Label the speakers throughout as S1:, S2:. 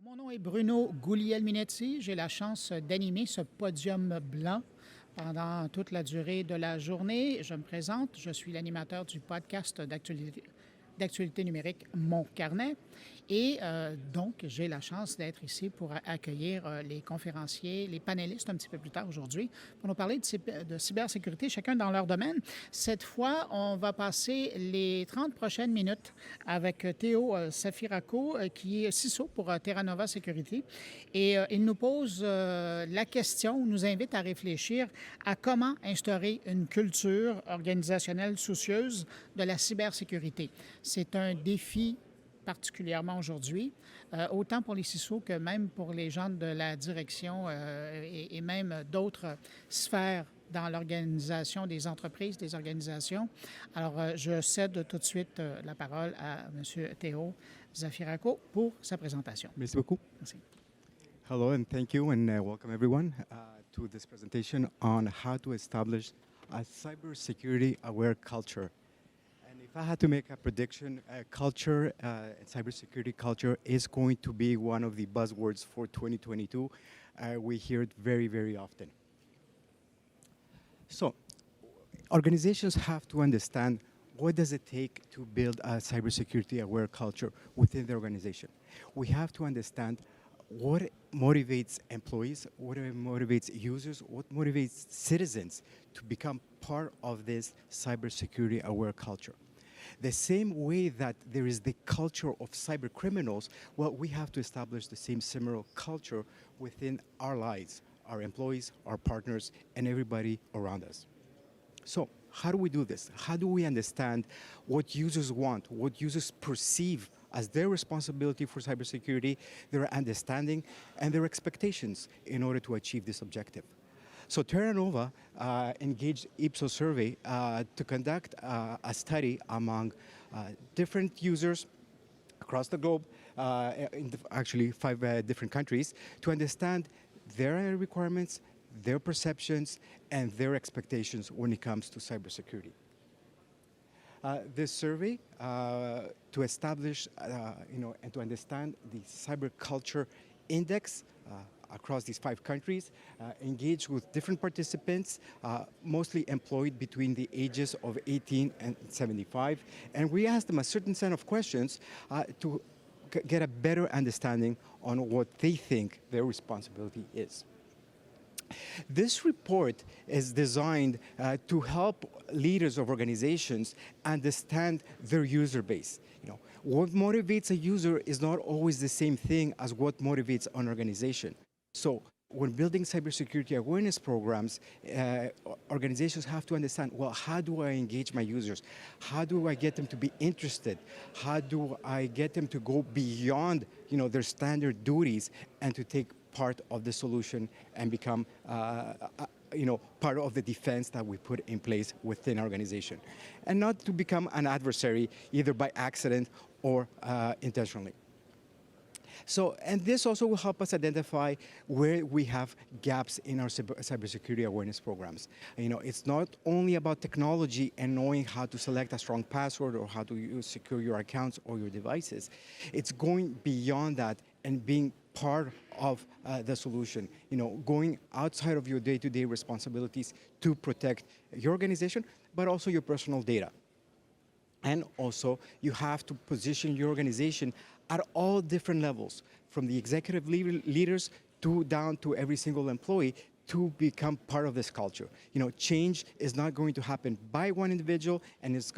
S1: Mon nom est Bruno Guglielminetti. J'ai la chance d'animer ce podium blanc pendant toute la durée de la journée. Je me présente, je suis l'animateur du podcast d'actualité numérique Mon Carnet. Et donc, j'ai la chance d'être ici pour accueillir les conférenciers, les panélistes un petit peu plus tard aujourd'hui pour nous parler de cybersécurité, chacun dans leur domaine. Cette fois, on va passer les 30 prochaines minutes avec Theo Zafirakos, qui est CISO pour Terranova Security. Et il nous pose la question, nous invite à réfléchir à comment instaurer une culture organisationnelle soucieuse de la cybersécurité. C'est un défi particulièrement aujourd'hui, autant pour les CISO que même pour les gens de la direction et même d'autres sphères dans l'organisation des entreprises, des organisations. Alors, je cède tout de suite la parole à M. Theo Zafirakos pour sa présentation.
S2: Merci beaucoup.
S1: Merci.
S2: Hello and thank you and welcome everyone to this presentation on how to establish a cybersecurity aware culture. And if I had to make a prediction, culture and cybersecurity culture is going to be one of the buzzwords for 2022. We hear it very, very often. So, organizations have to understand what does it take to build a cybersecurity aware culture within the organization. We have to understand what motivates employees, what motivates users, what motivates citizens to become part of this cybersecurity aware culture. The same way that there is the culture of cyber criminals, well, we have to establish the same similar culture within our lives, our employees, our partners, and everybody around us. So, how do we do this? How do we understand what users want, what users perceive as their responsibility for cybersecurity, their understanding, and their expectations in order to achieve this objective? So Terranova engaged Ipsos survey to conduct a study among different users across the globe, in actually 5 different countries, to understand their requirements, their perceptions, and their expectations when it comes to cybersecurity. This survey to establish, and to understand the cyber culture index across these 5 countries, engaged with different participants, mostly employed between the ages of 18 and 75, and we asked them a certain set of questions to get a better understanding on what they think their responsibility is. This report is designed to help leaders of organizations understand their user base. What motivates a user is not always the same thing as what motivates an organization. So when building cybersecurity awareness programs, organizations have to understand, well, how do I engage my users? How do I get them to be interested? How do I get them to go beyond, their standard duties and to take part of the solution and become part of the defense that we put in place within our organization, and not to become an adversary either by accident or intentionally. So, and this also will help us identify where we have gaps in our cybersecurity awareness programs. It's not only about technology and knowing how to select a strong password or how to secure your accounts or your devices. It's going beyond that and being part of the solution, going outside of your day-to-day responsibilities to protect your organization, but also your personal data. And also, you have to position your organization at all different levels, from the executive leaders down to every single employee, to become part of this culture. Change is not going to happen by one individual, and it's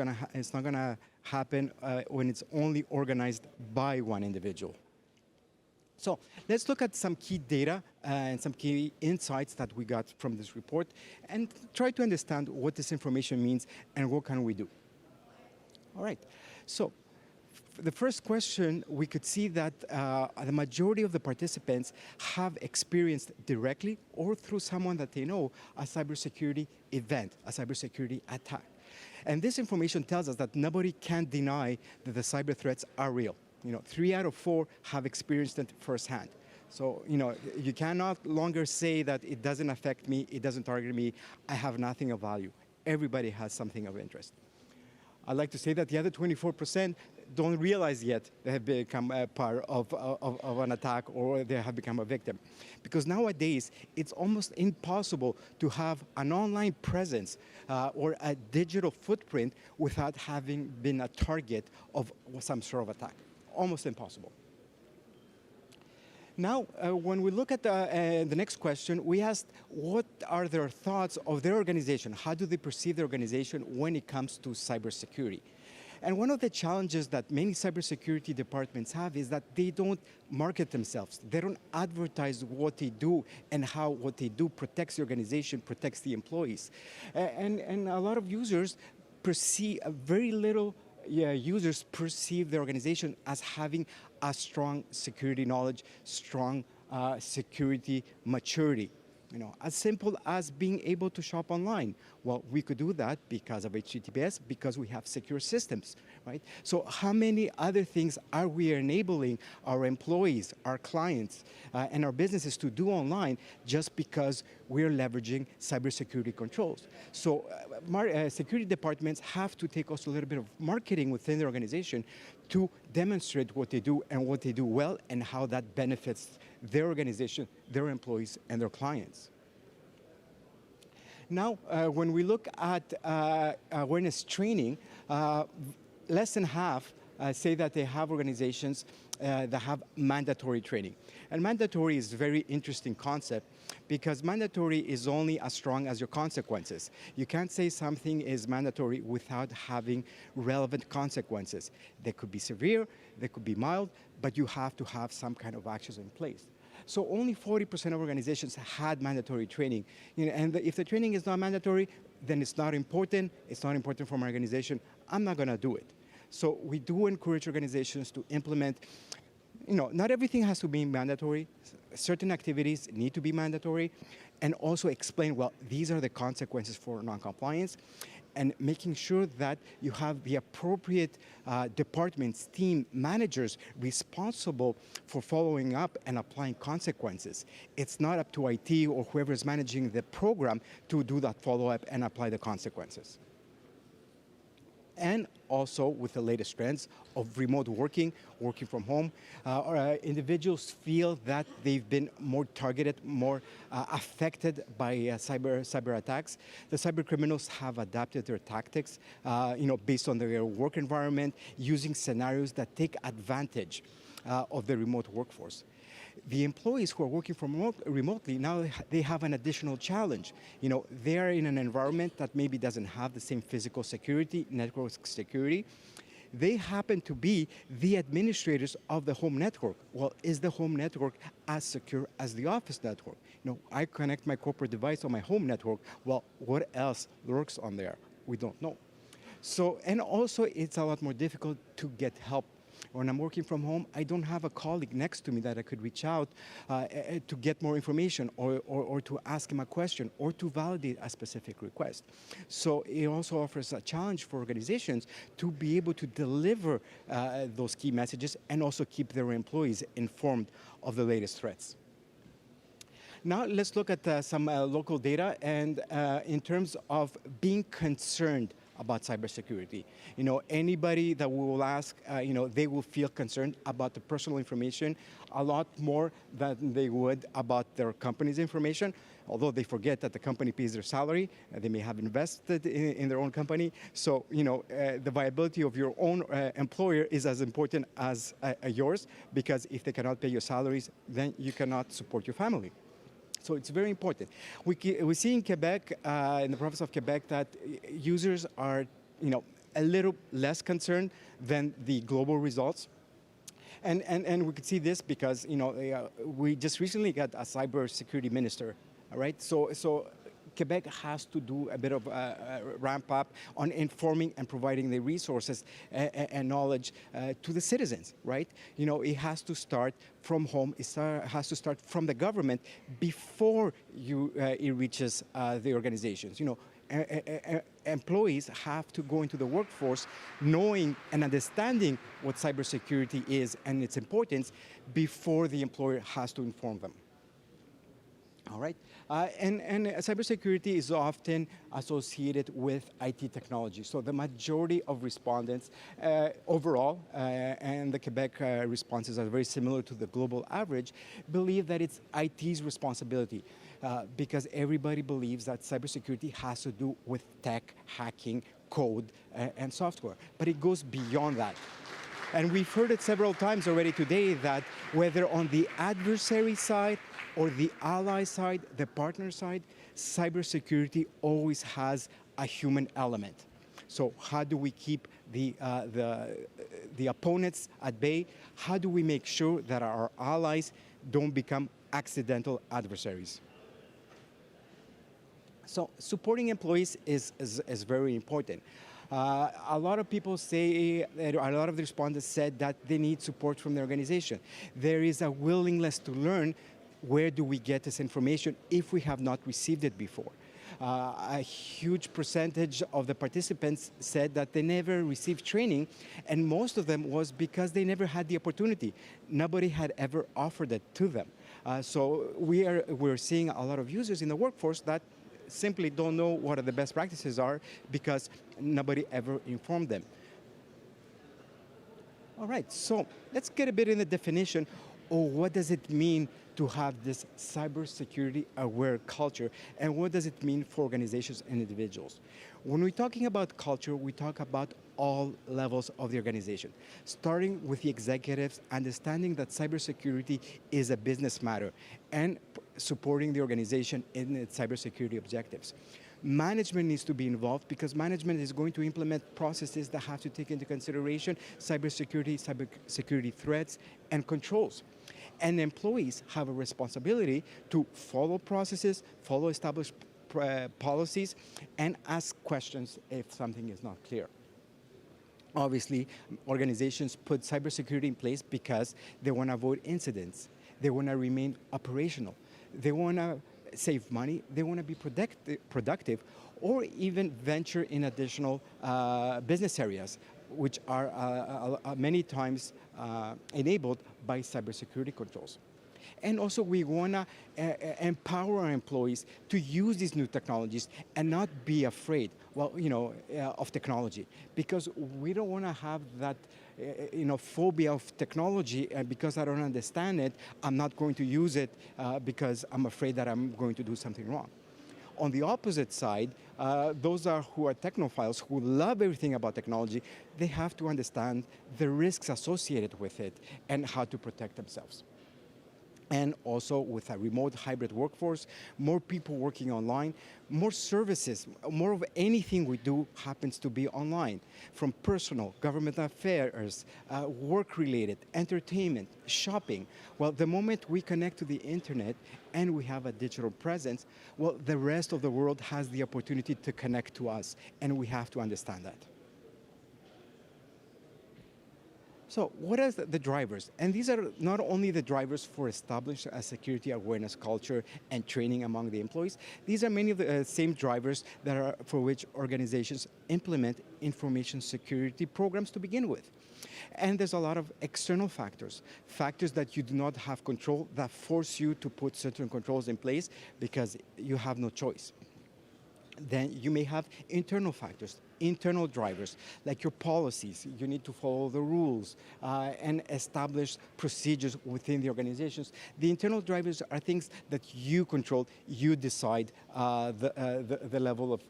S2: not going to happen when it's only organized by one individual. So let's look at some key data and some key insights that we got from this report and try to understand what this information means and what can we do. All right, so the first question, we could see that the majority of the participants have experienced directly or through someone that they know a cybersecurity event, a cybersecurity attack. And this information tells us that nobody can deny that the cyber threats are real. 3 out of 4 have experienced it firsthand. So, you cannot longer say that it doesn't affect me, it doesn't target me, I have nothing of value. Everybody has something of interest. I'd like to say that the other 24%, don't realize yet they have become a part of an attack or they have become a victim. Because nowadays, it's almost impossible to have an online presence or a digital footprint without having been a target of some sort of attack. Almost impossible. Now, when we look at the next question, we asked what are their thoughts of their organization? How do they perceive their organization when it comes to cybersecurity? And one of the challenges that many cybersecurity departments have is that they don't market themselves. They don't advertise what they do and how what they do protects the organization, protects the employees. And a lot of users perceive, very little users perceive the organization as having a strong security knowledge, strong security maturity. You know, as simple as being able to shop online. Well, we could do that because of HTTPS, because we have secure systems, right? So how many other things are we enabling our employees, our clients, and our businesses to do online just because we're leveraging cybersecurity controls? So security departments have to take also a little bit of marketing within their organization to demonstrate what they do and what they do well and how that benefits their organization, their employees, and their clients. Now, when we look at awareness training, less than half say that they have organizations that have mandatory training. And mandatory is a very interesting concept because mandatory is only as strong as your consequences. You can't say something is mandatory without having relevant consequences. They could be severe, they could be mild, but you have to have some kind of actions in place. So only 40% of organizations had mandatory training. You know, and if the training is not mandatory, then it's not important for my organization, I'm not gonna do it. So we do encourage organizations to implement, you know, not everything has to be mandatory. Certain activities need to be mandatory, and also explain, well, these are the consequences for non-compliance, and making sure that you have the appropriate departments, team managers responsible for following up and applying consequences. It's not up to IT or whoever is managing the program to do that follow-up and apply the consequences. And also with the latest trends of remote working, working from home, individuals feel that they've been more targeted, more affected by cyber attacks. The cyber criminals have adapted their tactics, you know, based on their work environment, using scenarios that take advantage of the remote workforce. The employees who are working from remotely, now they have an additional challenge. You know, they are in an environment that maybe doesn't have the same physical security, network security. They happen to be the administrators of the home network. Well, is the home network as secure as the office network? You know, I connect my corporate device on my home network. Well, what else lurks on there? We don't know. So, and also it's a lot more difficult to get help. When I'm working from home, I don't have a colleague next to me that I could reach out to get more information or to ask him a question or to validate a specific request. So it also offers a challenge for organizations to be able to deliver those key messages and also keep their employees informed of the latest threats. Now let's look at some local data and in terms of being concerned about cybersecurity. You know, anybody that we will ask, you know, they will feel concerned about the personal information a lot more than they would about their company's information, although they forget that the company pays their salary, they may have invested in their own company. So, you know, the viability of your own employer is as important as yours, because if they cannot pay your salaries, then you cannot support your family. So it's very important. We see in Quebec, in the province of Quebec, that users are, you know, a little less concerned than the global results. And we could see this because, you know, we just recently got a cybersecurity minister, all right? So Quebec has to do a bit of a ramp up on informing and providing the resources and knowledge to the citizens, right? You know, it has to start from home, it has to start from the government before it reaches the organizations. You know, employees have to go into the workforce knowing and understanding what cybersecurity is and its importance before the employer has to inform them. All right, and cybersecurity is often associated with IT technology. So the majority of respondents overall, and the Quebec responses are very similar to the global average, believe that it's IT's responsibility because everybody believes that cybersecurity has to do with tech, hacking, code, and software. But it goes beyond that. And we've heard it several times already today that whether on the adversary side or the ally side, the partner side, cybersecurity always has a human element. So how do we keep the opponents at bay? How do we make sure that our allies don't become accidental adversaries? So supporting employees is very important. A lot of people say, a lot of the respondents said that they need support from the organization. There is a willingness to learn where do we get this information if we have not received it before. A huge percentage of the participants said that they never received training, and most of them was because they never had the opportunity. Nobody had ever offered it to them. So we're seeing a lot of users in the workforce that simply don't know what the best practices are because nobody ever informed them. All right, so let's get a bit in the definition of what does it mean to have this cybersecurity aware culture, and what does it mean for organizations and individuals? When we're talking about culture, we talk about all levels of the organization, starting with the executives, understanding that cybersecurity is a business matter, and supporting the organization in its cybersecurity objectives. Management needs to be involved because management is going to implement processes that have to take into consideration cybersecurity threats and controls. And employees have a responsibility to follow processes, follow established policies, and ask questions if something is not clear. Obviously, organizations put cybersecurity in place because they want to avoid incidents. They want to remain operational. They want to save money. They want to be productive, or even venture in additional business areas, which are many times enabled by cybersecurity controls. And also we want to empower our employees to use these new technologies and not be afraid, of technology, because we don't want to have that, phobia of technology, and because I don't understand it, I'm not going to use it because I'm afraid that I'm going to do something wrong. On the opposite side, those who are technophiles, who love everything about technology, they have to understand the risks associated with it and how to protect themselves. And also with a remote hybrid workforce, more people working online, more services, more of anything we do happens to be online, from personal, government affairs, work-related, entertainment, shopping. Well, the moment we connect to the internet and we have a digital presence, well, the rest of the world has the opportunity to connect to us, and we have to understand that. So what are the drivers? And these are not only the drivers for establishing a security awareness culture and training among the employees, these are many of the same drivers that are for which organizations implement information security programs to begin with. And there's a lot of external factors that you do not have control, that force you to put certain controls in place because you have no choice. Then you may have internal factors, internal drivers, like your policies. You need to follow the rules and establish procedures within the organizations. The internal drivers are things that you control, you decide the level of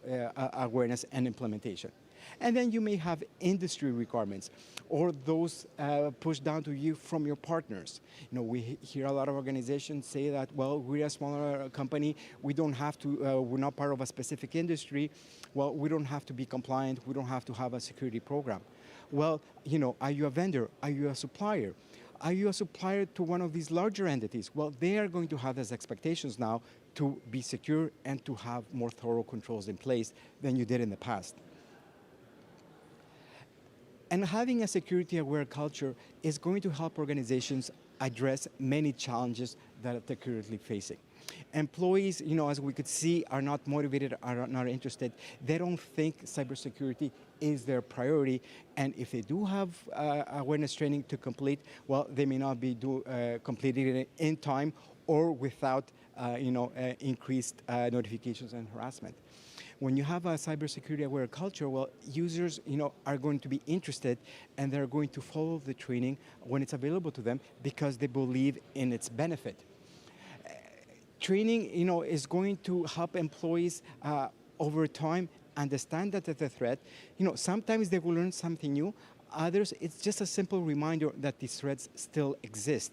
S2: awareness and implementation. And then you may have industry requirements, or those pushed down to you from your partners. We hear a lot of organizations say that, well, we're a smaller company, we don't have to, we're not part of a specific industry, well, we don't have to be compliant, we don't have to have a security program. Well, are you a vendor? Are you a supplier? Are you a supplier to one of these larger entities? Well, they are going to have those expectations now to be secure and to have more thorough controls in place than you did in the past. And having a security-aware culture is going to help organizations address many challenges that they're currently facing. Employees, as we could see, are not motivated, are not interested. They don't think cybersecurity is their priority. And if they do have awareness training to complete, well, they may not be completing it in time or without increased notifications and harassment. When you have a cybersecurity aware culture, well, users, are going to be interested and they're going to follow the training when it's available to them because they believe in its benefit. Training, is going to help employees over time understand that the threat. Sometimes they will learn something new. Others, it's just a simple reminder that these threats still exist.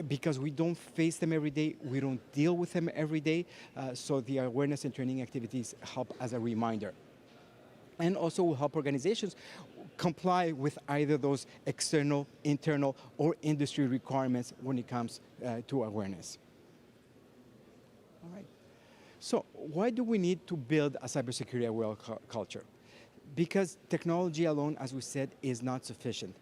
S2: Because we don't face them every day, we don't deal with them every day. So the awareness and training activities help as a reminder. And also will help organizations comply with either those external, internal, or industry requirements when it comes to awareness. All right. So why do we need to build a cybersecurity aware culture? Because technology alone, as we said, is not sufficient.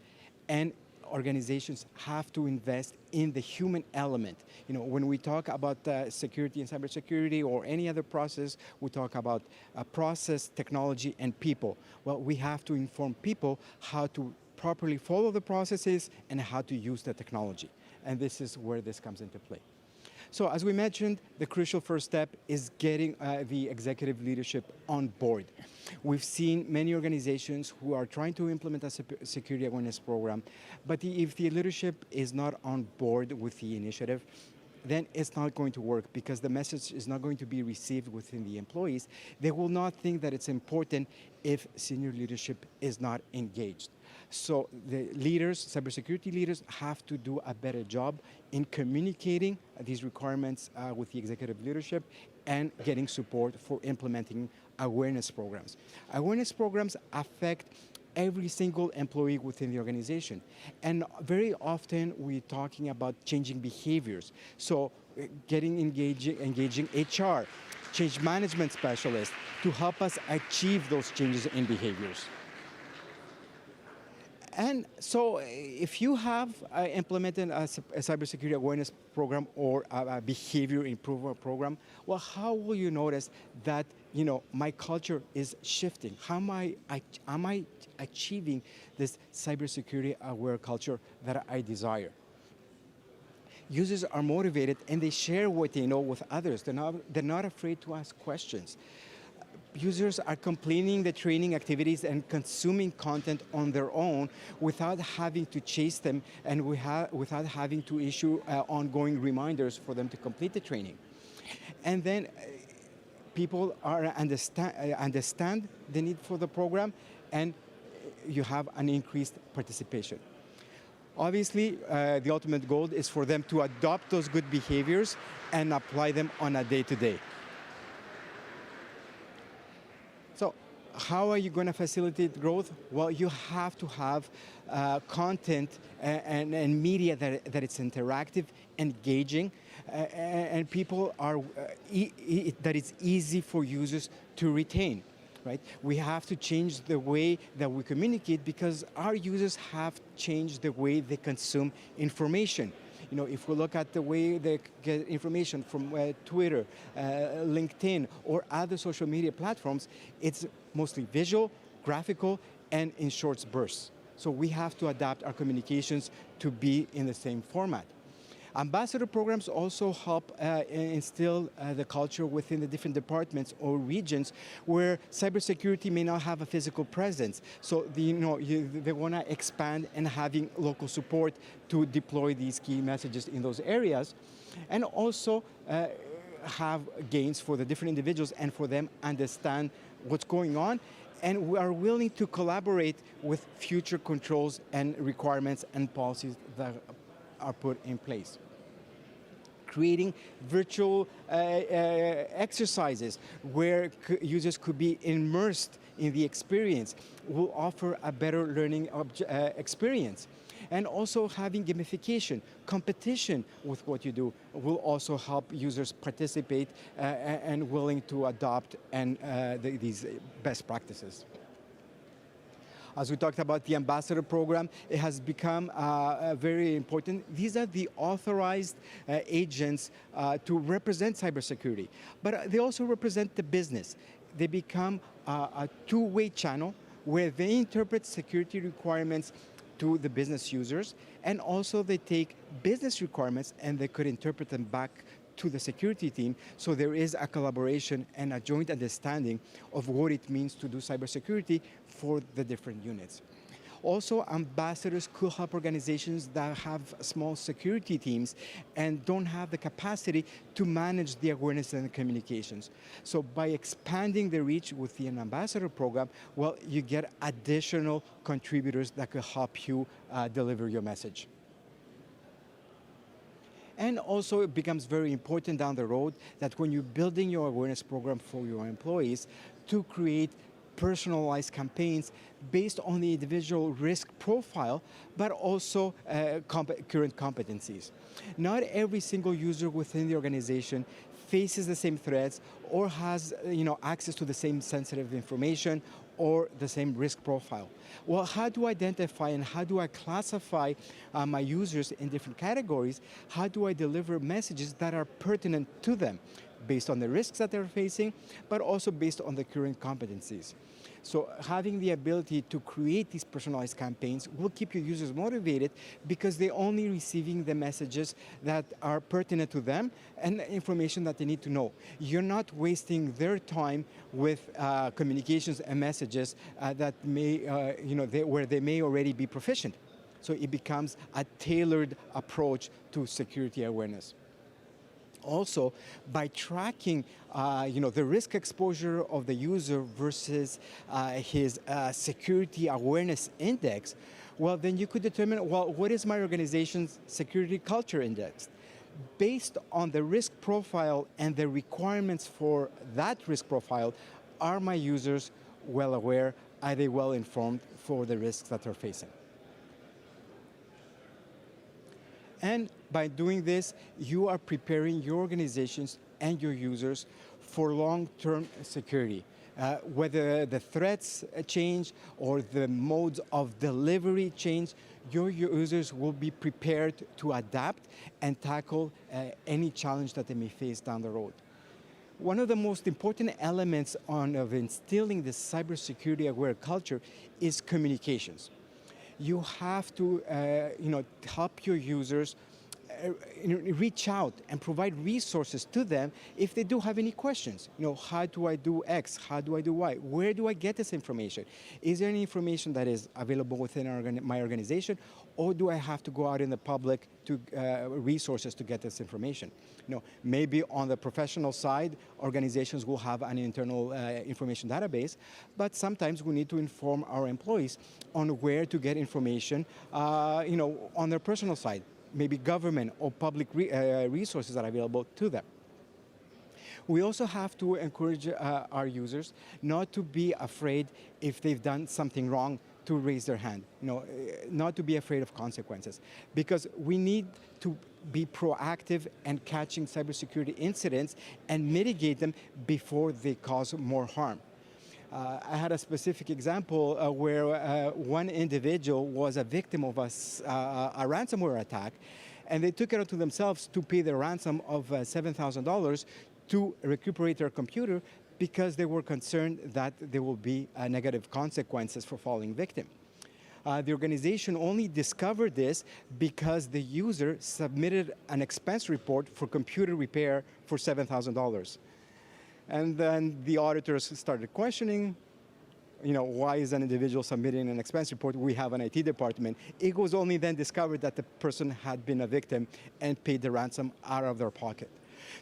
S2: And organizations have to invest in the human element. When we talk about security and cybersecurity or any other process, we talk about process, technology, and people. Well, we have to inform people how to properly follow the processes and how to use the technology. And this is where this comes into play. So as we mentioned, the crucial first step is getting the executive leadership on board. We've seen many organizations who are trying to implement a security awareness program, but if the leadership is not on board with the initiative, then it's not going to work because the message is not going to be received within the employees. They will not think that it's important if senior leadership is not engaged. So the leaders, cybersecurity leaders, have to do a better job in communicating these requirements with the executive leadership and getting support for implementing awareness programs. Awareness programs affect every single employee within the organization. And very often we're talking about changing behaviors. So engaging HR, change management specialists to help us achieve those changes in behaviors. And so if you have implemented a cybersecurity awareness program or a behavior improvement program, well, how will you notice that, my culture is shifting? How am I achieving this cybersecurity aware culture that I desire? Users are motivated and they share what they know with others. They're not afraid to ask questions. Users are completing the training activities and consuming content on their own without having to chase them and without having to issue ongoing reminders for them to complete the training. And then people understand the need for the program, and you have an increased participation. Obviously, the ultimate goal is for them to adopt those good behaviors and apply them on a day-to-day. So how are you going to facilitate growth? Well, you have to have content and media that it's interactive, engaging, and people are that it's easy for users to retain. Right? We have to change the way that we communicate because our users have changed the way they consume information. If we look at the way they get information from Twitter, LinkedIn, or other social media platforms, it's mostly visual, graphical, and in short bursts. So we have to adapt our communications to be in the same format. Ambassador programs also help instill the culture within the different departments or regions where cybersecurity may not have a physical presence. So they want to expand and having local support to deploy these key messages in those areas, and also have gains for the different individuals and for them understand what's going on. And we are willing to collaborate with future controls and requirements and policies that are put in place. Creating virtual exercises where users could be immersed in the experience will offer a better learning experience. And also having gamification, competition with what you do will also help users participate and willing to adopt these best practices. As we talked about the ambassador program, it has become very important. These are the authorized agents to represent cybersecurity, but they also represent the business. They become a two-way channel where they interpret security requirements to the business users, and also they take business requirements and they could interpret them back to the security team, so there is a collaboration and a joint understanding of what it means to do cybersecurity for the different units. Also, ambassadors could help organizations that have small security teams and don't have the capacity to manage the awareness and the communications. So by expanding the reach with an ambassador program, well, you get additional contributors that could help you deliver your message. And also it becomes very important down the road that when you're building your awareness program for your employees, to create personalized campaigns based on the individual risk profile, but also current competencies. Not every single user within the organization faces the same threats or has access to the same sensitive information or the same risk profile. Well, how do I identify and how do I classify my users in different categories? How do I deliver messages that are pertinent to them based on the risks that they're facing, but also based on the current competencies? So having the ability to create these personalized campaigns will keep your users motivated because they're only receiving the messages that are pertinent to them and information that they need to know. You're not wasting their time with communications and messages that may, where they may already be proficient. So it becomes a tailored approach to security awareness. Also, by tracking the risk exposure of the user versus his security awareness index, well, then you could determine, well, what is my organization's security culture index? Based on the risk profile and the requirements for that risk profile, are my users well aware? Are they well informed for the risks that they're facing? And by doing this, you are preparing your organizations and your users for long-term security. Whether the threats change or the modes of delivery change, your users will be prepared to adapt and tackle any challenge that they may face down the road. One of the most important elements of instilling this cybersecurity aware culture is communications. You have to help your users reach out and provide resources to them if they do have any questions. How do I do X? How do I do Y? Where do I get this information? Is there any information that is available within my organization, or do I have to go out in the public to resources to get this information? Maybe on the professional side, organizations will have an internal information database, but sometimes we need to inform our employees on where to get information, on their personal side. Maybe government or public resources are available to them. We also have to encourage our users not to be afraid if they've done something wrong to raise their hand, not to be afraid of consequences, because we need to be proactive and catching cybersecurity incidents and mitigate them before they cause more harm. I had a specific example where one individual was a victim of a ransomware attack, and they took it onto themselves to pay the ransom of $7,000 to recuperate their computer because they were concerned that there will be negative consequences for falling victim. The organization only discovered this because the user submitted an expense report for computer repair for $7,000. And then the auditors started questioning, why is an individual submitting an expense report? We have an IT department. It was only then discovered that the person had been a victim and paid the ransom out of their pocket.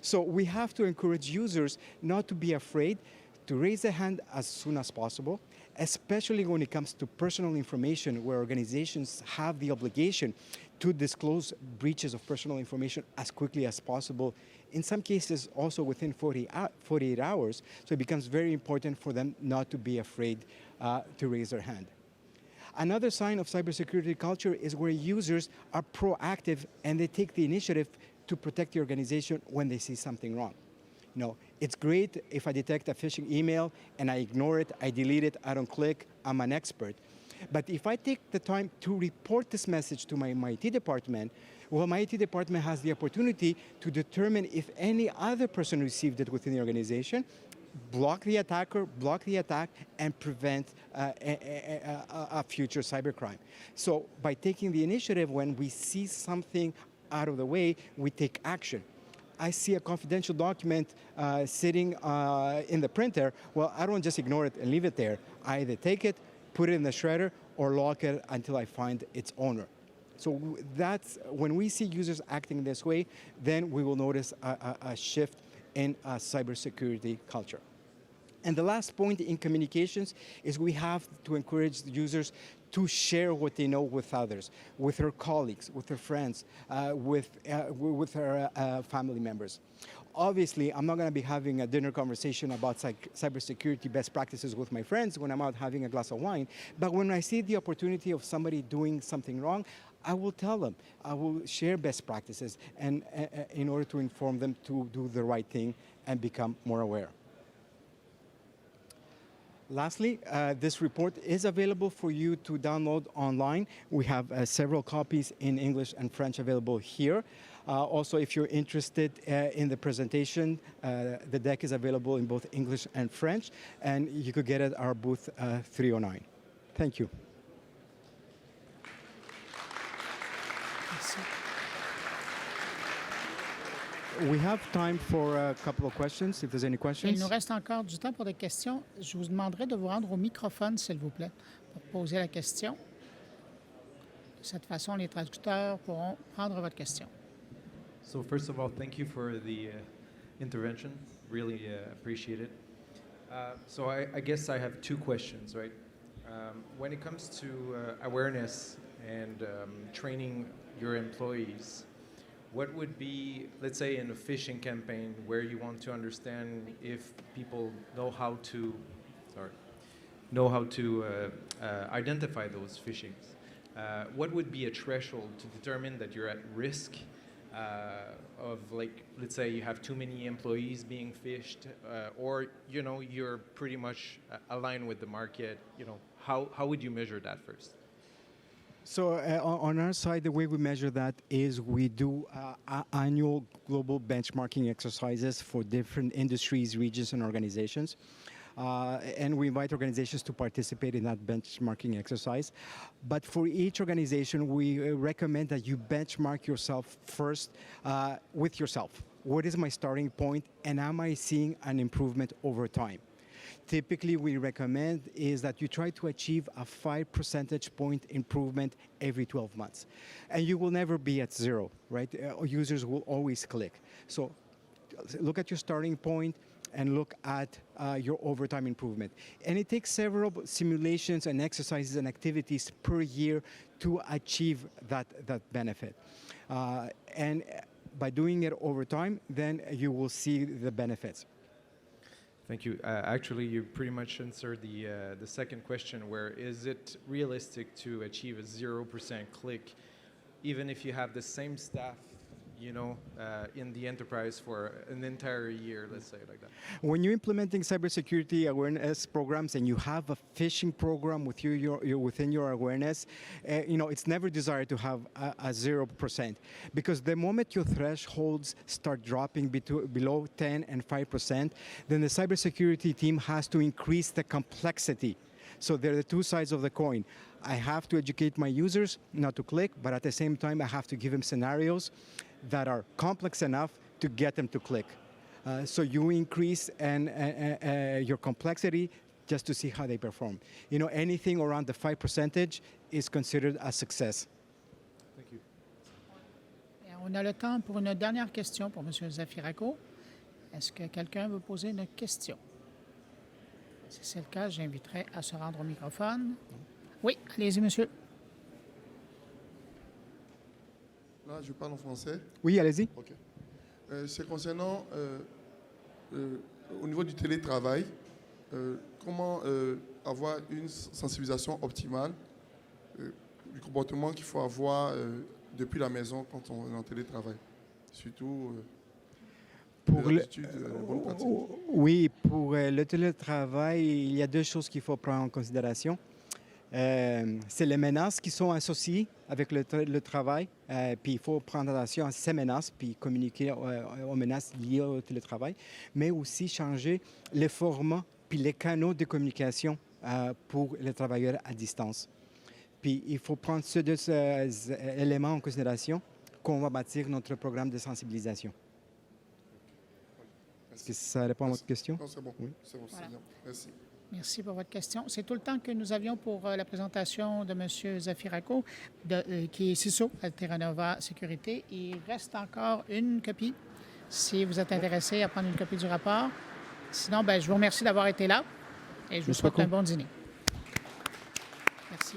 S2: So we have to encourage users not to be afraid to raise their hand as soon as possible, especially when it comes to personal information where organizations have the obligation to disclose breaches of personal information as quickly as possible, in some cases also within 48 hours, so it becomes very important for them not to be afraid to raise their hand. Another sign of cybersecurity culture is where users are proactive and they take the initiative to protect the organization when they see something wrong. It's great if I detect a phishing email and I ignore it, I delete it, I don't click, I'm an expert. But if I take the time to report this message to my IT department, well, my IT department has the opportunity to determine if any other person received it within the organization block the attacker, block the attack, and prevent a future cybercrime. So by taking the initiative, when we see something out of the way, we take action. I see a confidential document sitting in the printer. Well, I don't just ignore it and leave it there. I either take it, put it in the shredder, or lock it until I find its owner. So that's when we see users acting this way, then we will notice a shift in cybersecurity culture. And the last point in communications is we have to encourage the users to share what they know with others, with their colleagues, with their friends, with their family members. Obviously, I'm not going to be having a dinner conversation about cybersecurity best practices with my friends when I'm out having a glass of wine, but when I see the opportunity of somebody doing something wrong, I will tell them. I will share best practices and in order to inform them to do the right thing and become more aware. Lastly, this report is available for you to download online. We have several copies in English and French available here. Also, if you're interested in the presentation, the deck is available in both English and French, and you could get it at our booth 309. Thank you. We have time for a couple of questions, if there's any questions.
S1: Il nous reste encore du temps pour des questions. Je vous demanderai de vous rendre au microphone, s'il vous plaît, pour poser la question. De cette façon, les traducteurs pourront prendre votre question.
S3: So first of all, thank you for the intervention. Really appreciate it. So I guess I have two questions, right? When it comes to awareness and training your employees, what would be, let's say, in a phishing campaign where you want to understand if people know how to identify those phishings? What would be a threshold to determine that you're at risk of, like, let's say you have too many employees being phished, or you're pretty much aligned with the market? How would you measure that first?
S2: So on our side, the way we measure that is we do annual global benchmarking exercises for different industries, regions, and organizations. And we invite organizations to participate in that benchmarking exercise. But for each organization, we recommend that you benchmark yourself first with yourself. What is my starting point, and am I seeing an improvement over time? Typically, we recommend is that you try to achieve a 5 percentage point improvement every 12 months. And you will never be at zero, right? Users will always click. So look at your starting point and look at your overtime improvement. And it takes several simulations and exercises and activities per year to achieve that benefit. And by doing it over time, then you will see the benefits.
S3: Thank you. Actually, you pretty much answered the second question, where is it realistic to achieve a 0% click, even if you have the same staff, in the enterprise for an entire year, let's say like that?
S2: When you're implementing cybersecurity awareness programs and you have a phishing program within your awareness, it's never desired to have a 0%, because the moment your thresholds start dropping below 10 and 5%, then the cybersecurity team has to increase the complexity. So there are the two sides of the coin. I have to educate my users not to click, but at the same time, I have to give them scenarios that are complex enough to get them to click. So you increase your complexity just to see how they perform. Anything around the 5% is considered a success.
S3: Thank you.
S1: On a le temps pour une dernière question pour M. Zafirakos. Est-ce que quelqu'un veut poser une question? Si c'est le cas, j'inviterai à se rendre au microphone. Oui, allez-y, monsieur.
S4: Là, je parle en français.
S2: Oui, allez-y.
S4: Okay. C'est concernant, au niveau du télétravail, comment avoir une sensibilisation optimale du comportement qu'il faut avoir depuis la maison quand on est en télétravail. Surtout
S2: oui, pour le télétravail, il y a deux choses qu'il faut prendre en considération. C'est les menaces qui sont associées avec le travail. Puis il faut prendre attention à ces menaces, puis communiquer aux menaces liées au télétravail, mais aussi changer les formats puis les canaux de communication pour les travailleurs à distance. Puis il faut prendre ces deux éléments en considération quand on va bâtir notre programme de sensibilisation. Est-ce que ça répond à votre question?
S4: Non, c'est bon.
S2: Oui.
S4: C'est bon,
S1: Voilà.
S4: c'est bien. Merci.
S1: Merci pour votre question. C'est tout le temps que nous avions pour la présentation de M. Zafirakos, qui est CISO de Terranova Security. Il reste encore une copie, si vous êtes intéressé à prendre une copie du rapport. Sinon, je vous remercie d'avoir été là et je vous souhaite un bon dîner. Merci.